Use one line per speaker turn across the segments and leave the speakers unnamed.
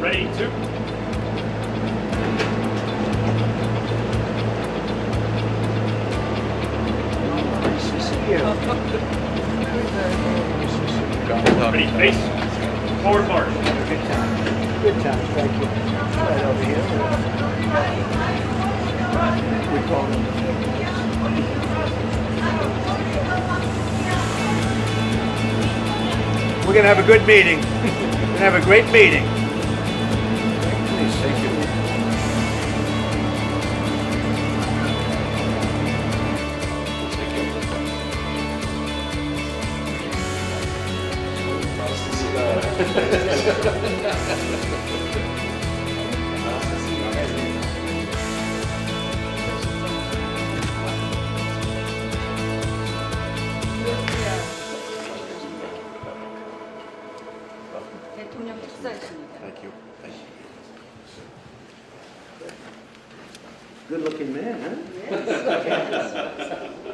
Ready to.
Nice to see you.
Ready, face. Forward march.
Good time. Good time. Thank you. Right over here. We call them. We're going to have a good meeting. We're going to have a great meeting. Please, thank you.
대통령 축사했습니다.
Good looking man, huh?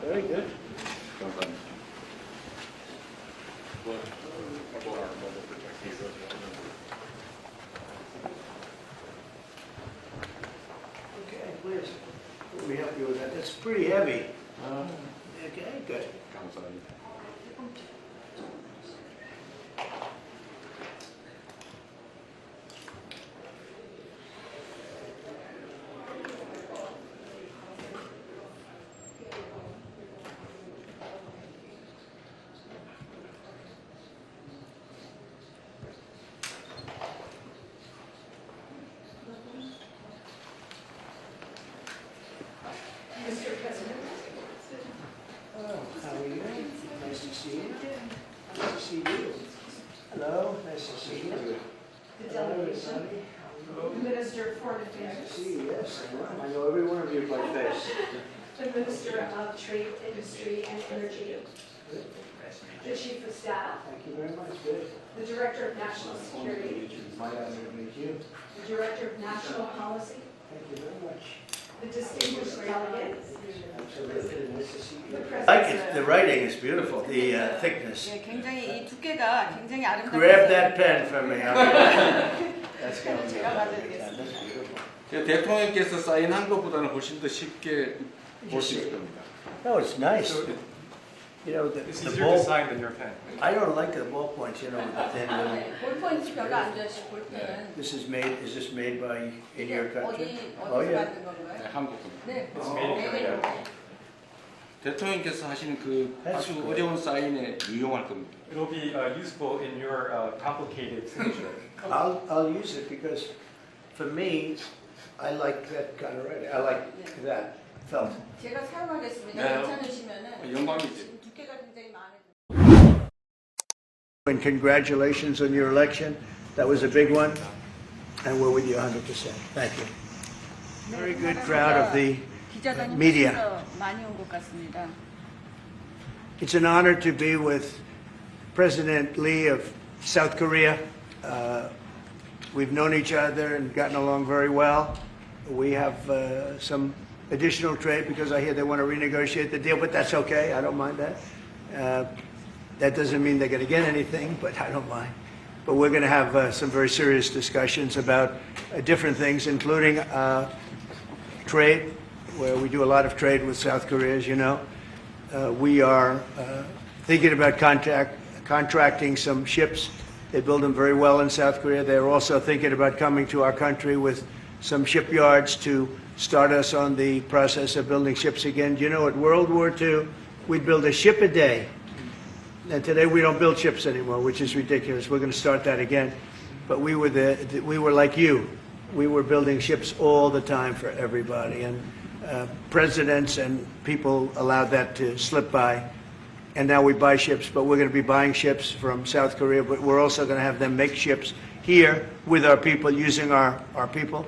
Very good. Okay, please. Let me help you with that. That's pretty heavy. Okay, good.
Mr. President.
How are you? Nice to see you. Nice to see you. Hello, nice to see you.
The delegation, the Minister of Foreign
Nice to
Affairs,
see you, yes. I know every one of you by face.
the Minister of Trade, Industry and Energy, the Chief of Staff,
Thank you very much, good.
the Director of National Security,
My honor to meet you.
the Director of National Policy,
Thank you very much.
the distinguished delegates,
Absolutely, nice to see you.
the
I like
President.
it. The writing is beautiful. The thickness.
예, 굉장히 이 두께가 굉장히 아름답고
Grab that pen from me. That's going to be.
제가 받아드리겠습니다.
That's beautiful.
대통령께서 사인한 것보다는 훨씬 더 쉽게 볼 수 있을 겁니다.
No, it's nice. You know,
It's
the
easier to
ball.
sign than your pen.
I don't like the ballpoints. You know, with the thin little.
볼포인트 별로 안 좋아하시고 볼펜은
This is made. Is this made by in your country?
어디서
Oh yeah.
만든 건가요?
네, 한국은.
네.
It's made in Korea.
대통령께서 하시는 그
That's
아주
good.
어려운 사인에 유용할 겁니다.
It'll be useful in your complicated signature.
I'll use it because, for me, I like that kind of writing. I like that felt.
제가 사용하겠습니다.
네.
괜찮으시면은
영광이지.
지금 두께가 굉장히 많아요.
And congratulations on your election. That was a big one, and we're with you 100%. Thank you. Very good crowd of the
기자단이
media.
훨씬 더 많이 온 것 같습니다.
It's an honor to be with President Lee of South Korea. We've known each other and gotten along very well. We have some additional trade because I hear they want to renegotiate the deal, but that's okay. I don't mind that. That doesn't mean they're going to get anything, but I don't mind. But we're going to have some very serious discussions about different things, including trade, where we do a lot of trade with South Korea, as you know. We are thinking about contracting some ships. They build them very well in South Korea. They're also thinking about coming to our country with some shipyards to start us on the process of building ships again. You know, at World War II, we'd build a ship a day. And today we don't build ships anymore, which is ridiculous. We're going to start that again. But we were like you. We were building ships all the time for everybody. And presidents and people allowed that to slip by. And now we buy ships, but we're going to be buying ships from South Korea, but we're also going to have them make ships here with our people, using our people.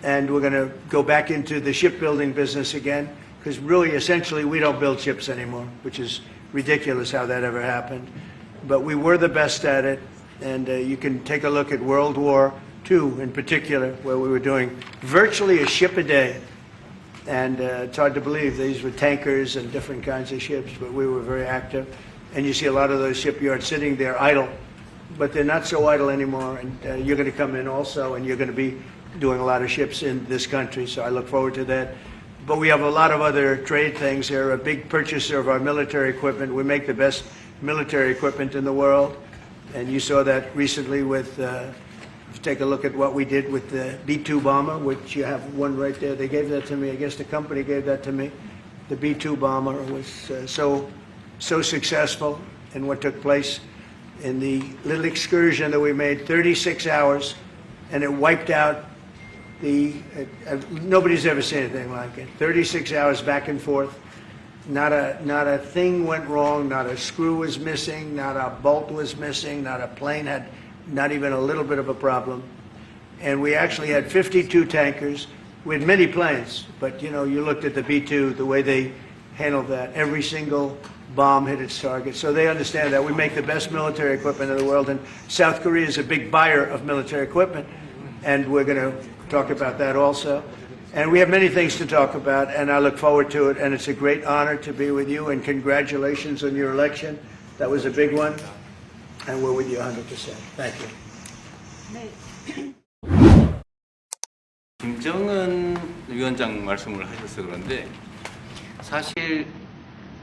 And we're going to go back into the shipbuilding business again, because really, essentially, we don't build ships anymore, which is ridiculous how that ever happened. But we were the best at it, and you can take a look at World War II in particular, where we were doing virtually a ship a day. And it's hard to believe these were tankers and different kinds of ships, but we were very active. And you see a lot of those shipyards sitting there idle but they're not so idle anymore. And you're going to come in also, and you're going to be doing a lot of ships in this country. So I look forward to that. But we have a lot of other trade things. They're a big purchaser of our military equipment. We make the best military equipment in the world. And you saw that recently with, take a look at what we did with the B-2 bomber, which you have one right there. They gave that to me. I guess the company gave that to me. The B-2 bomber was so successful in what took place in the little excursion that we made, 36 hours, and it wiped out nobody's ever seen anything like it. 36 hours back and forth. Not a thing went wrong. Not a screw was missing. Not a bolt was missing. Not a plane had not even a little bit of a problem. And we actually had 52 tankers. We had many planes, but you looked at the B-2, the way they handled that. Every single bomb hit its target. So they understand that. We make the best military equipment in the world, and South Korea is a big buyer of military equipment, and we're going to talk about that also. And we have many things to talk about, and I look forward to it, and it's a great honor to be with you, and congratulations on your election. That was a big one, and we're with you 100%. Thank you.
네.
김정은 위원장 말씀을 하셔서 그런데 사실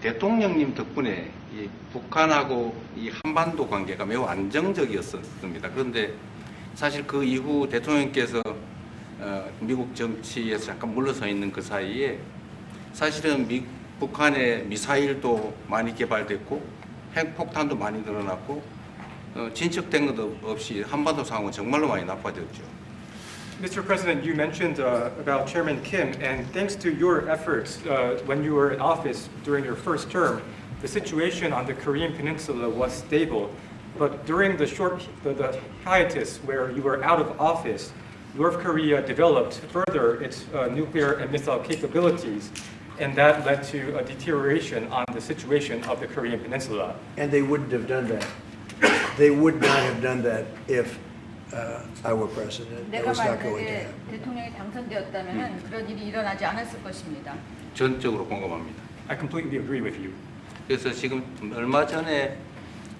대통령님 덕분에 이 북한하고 이 한반도 관계가 매우 안정적이었습니다. 그런데 사실 그 이후 대통령께서 미국 정치에서 잠깐 물러서 있는 그 사이에 사실은 북한의 미사일도 많이 개발됐고 핵폭탄도 많이 늘어났고 진척된 것도 없이 한반도 상황은 정말로 많이 나빠졌죠.
Mr. President, you mentioned about Chairman Kim, and thanks to your efforts when you were in office during your first term, the situation on the Korean Peninsula was stable. But during the hiatus where you were out of office, North Korea developed further its nuclear and missile capabilities, and that led to a deterioration on the situation of the Korean Peninsula.
And they wouldn't have done that. They would not have done that if I were president. That
내가
was not going to
만약에
happen.
대통령이 당선되었다면 그런 일이 일어나지 않았을 것입니다.
전적으로 공감합니다.
I completely agree with you.
그래서 지금 얼마 전에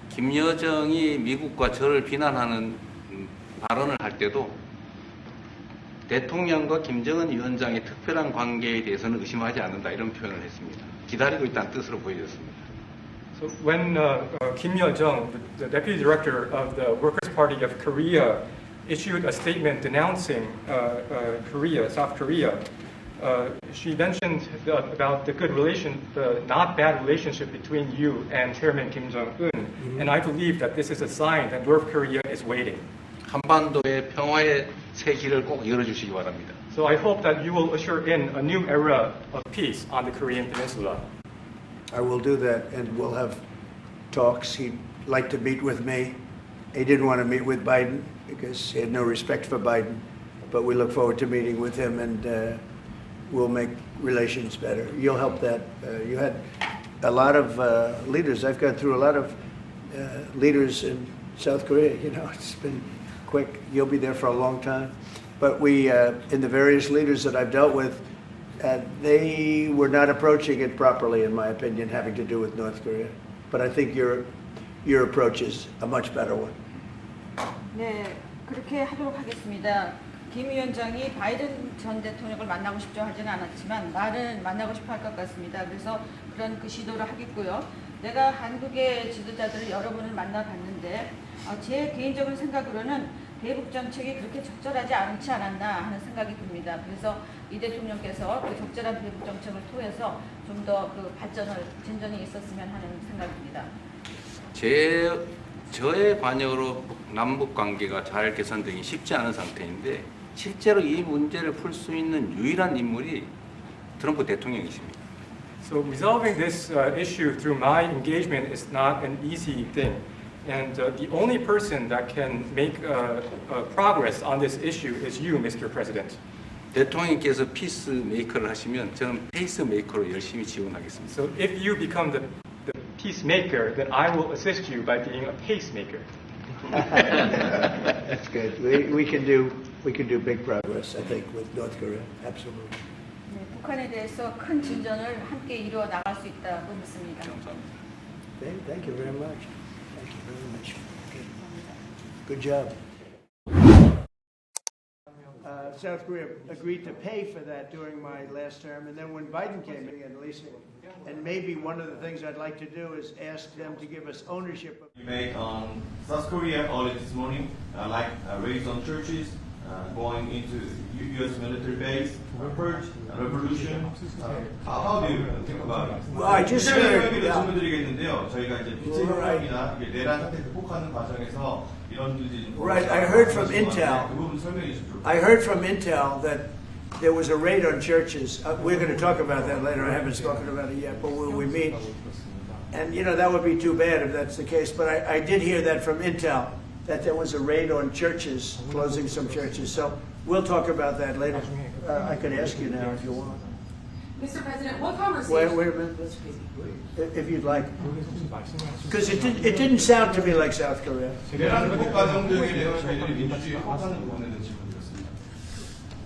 김여정이 미국과 저를 비난하는 발언을 할 때도 대통령과 김정은 위원장의 특별한 관계에 대해서는 의심하지 않는다 이런 표현을 했습니다. 기다리고 있다는 뜻으로 보여졌습니다.
So when Kim Yo-jong, the deputy director of the Workers' Party of Korea, issued a statement denouncing South Korea, she mentioned about the not bad relationship between you and Chairman Kim Jong-un, and I believe that this is a sign that North Korea is waiting.
한반도의 평화의 새 길을 꼭 열어주시기 바랍니다.
So I hope that you will usher in a new era of peace on the Korean Peninsula.
I will do that, and we'll have talks. He'd like to meet with me. He didn't want to meet with Biden because he had no respect for Biden, but we look forward to meeting with him, and we'll make relations better. You'll help that. You had a lot of leaders. I've gone through a lot of leaders in South Korea. It's been quick. You'll be there for a long time. But we, in the various leaders that I've dealt with, they were not approaching it properly, in my opinion, having to do with North Korea. But I think your approach is a much better one.
네, 그렇게 하도록 하겠습니다. 김 위원장이 바이든 전 대통령을 만나고 싶죠 하지는 않았지만 말은 만나고 싶어 할 것 같습니다. 그래서 그런 시도를 하겠고요. 내가 한국의 지도자들을 여러 분을 만나봤는데 제 개인적인 생각으로는 대북 정책이 그렇게 적절하지 않지 않았나 하는 생각이 듭니다. 그래서 이 대통령께서 그 적절한 대북 정책을 통해서 좀 더 진전이 있었으면 하는 생각입니다.
저의 관여로 남북 관계가 잘 개선되기 쉽지 않은 상태인데 실제로 이 문제를 풀 수 있는 유일한 인물이 트럼프 대통령이십니다.
So resolving this issue through my engagement is not an easy thing. And the only person that can make progress on this issue is you, Mr. President.
대통령께서 피스메이커를 하시면 저는 페이스메이커로 열심히 지원하겠습니다.
So if you become the peacemaker, then I will assist you by being a pacemaker.
That's good. We can do big progress, I think, with North Korea. Absolutely.
네, 북한에 대해서 큰 진전을 함께 이루어 나갈 수 있다고 믿습니다.
감사합니다.
Thank you very much. Thank you very much. Okay. Good job. South Korea agreed to pay for that during my last term, and then when Biden came in, at least, and maybe one of the things I'd like to do is ask them to give us ownership of.
We made South Korea early this morning, like raids on churches, going into U.S. military base, purge, revolution. How do you think about it?
Well, I just heard.
질문드리겠는데요. 저희가 이제 피스메이커나 내란 사태 극복하는 과정에서 이런 일들이 좀.
Right, I heard from Intel.
그 부분 설명해 주시면 좋겠습니다.
I heard from Intel that there was a raid on churches. We're going to talk about that later. I haven't spoken about it yet, but when we meet, and you know that would be too bad if that's the case. But I did hear that from Intel that there was a raid on churches, closing some churches. So we'll talk about that later. I could ask you now if you want.
Mr. President, what conversation?
Wait a minute, if you'd like, because it didn't sound to me like South Korea.
내란 극복 과정 중에 저희들이 민주주의 확산을 부분에 대해서 질문드렸습니다.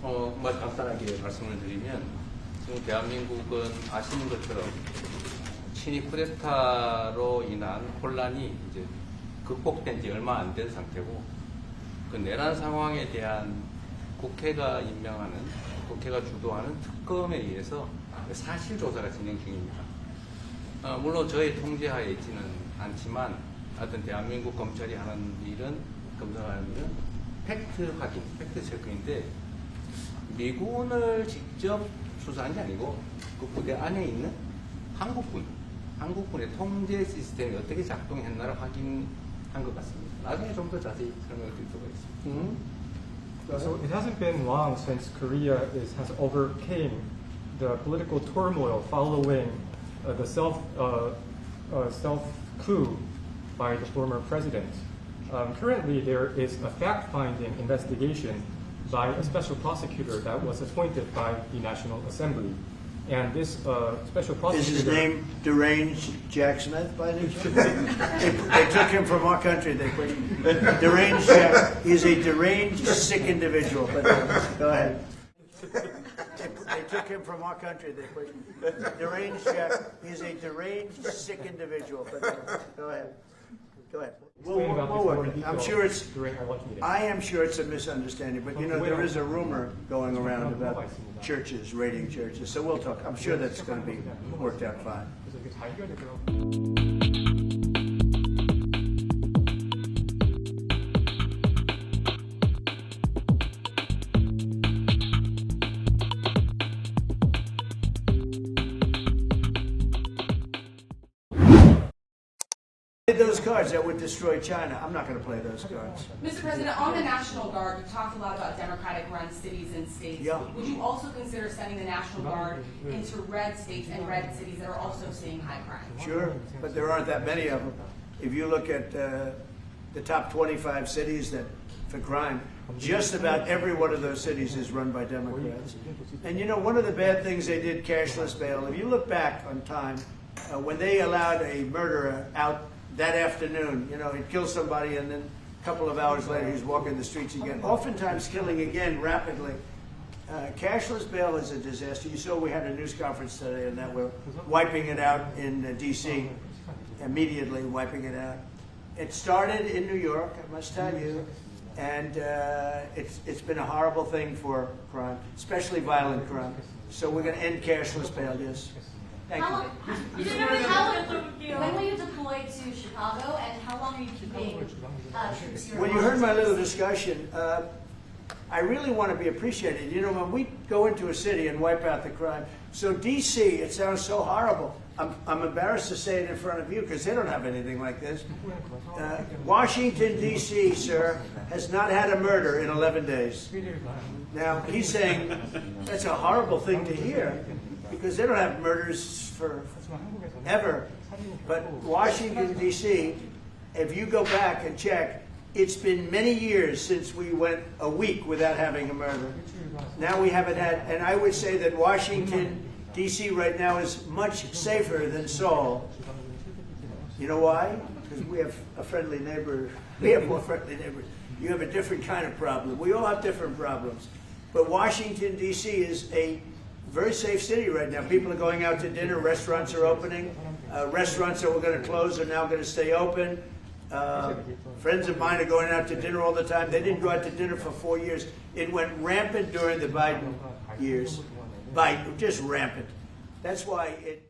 간단하게 말씀을 드리면 지금 대한민국은 아시는 것처럼 친위 쿠데타로 인한 혼란이 이제 극복된 지 얼마 안 된 상태고 그 내란 상황에 대한 국회가 임명하는 국회가 주도하는 특검에 의해서 사실 조사가 진행 중입니다. 물론 저의 통제하에 있지는 않지만 하여튼 대한민국 검찰이 하는 일은 검사하는 일은 팩트 확인, 팩트 체크인데 미군을 직접 수사한 게 아니고 그 부대 안에 있는 한국군의 통제 시스템이 어떻게 작동했나를 확인한 것 같습니다. 나중에 좀 더 자세히 설명을 드릴 수가 있습니다.
So it hasn't been long since Korea has overcame the political turmoil following the self coup by the former president. Currently, there is a fact-finding investigation by a special prosecutor that was appointed by the National Assembly. And this special prosecutor...
Is his name Deranged Jack Smith by any chance? They took him from our country. They put Deranged Jack. He's a deranged, sick individual. But go ahead. They took him from our country. They put Deranged Jack. He's a deranged, sick individual. But go ahead. Go ahead. We'll work it. I'm sure it's. I am sure it's a misunderstanding, but you know there is a rumor going around about churches raiding churches. So we'll talk. I'm sure that's going to be worked out fine. Those cards that would destroy China. I'm not going to play those cards.
Mr. President, on the National Guard, you talked a lot about Democratic-run cities and states.
Yeah.
Would you also consider sending the National Guard into red states and red cities that are also seeing high crime?
Sure, but there aren't that many of them. If you look at the top 25 cities that for crime, just about every one of those cities is run by Democrats. And you know, one of the bad things they did, cashless bail, if you look back on time, when they allowed a murderer out that afternoon, you know, he'd kill somebody and then a couple of hours later he's walking the streets again, oftentimes killing again rapidly. Cashless bail is a disaster. You saw we had a news conference today and that we're wiping it out in D.C., immediately wiping it out. It started in New York, I must tell you, and it's been a horrible thing for crime, especially violent crime. So we're going to end cashless bail, yes. Thank you.
When will you deploy to Chicago, and how long are you keeping troops here?
Well, you heard my little discussion. I really want to be appreciated. You know, when we go into a city and wipe out the crime, so D.C., it sounds so horrible. I'm embarrassed to say it in front of you because they don't have anything like this. Washington, D.C., sir, has not had a murder in 11 days. Now, he's saying that's a horrible thing to hear because they don't have murders for ever. But Washington, D.C., if you go back and check, it's been many years since we went a week without having a murder. Now we haven't had, and I would say that Washington, D.C. right now is much safer than Seoul. You know why? Because we have a friendly neighbor. We have more friendly neighbors. You have a different kind of problem. We all have different problems. But Washington, D.C. is a very safe city right now. People are going out to dinner. Restaurants are opening. Restaurants that were going to close are now going to stay open. Friends of mine are going out to dinner all the time. They didn't go out to dinner for 4 years. It went rampant during the Biden years. Just rampant. That's why it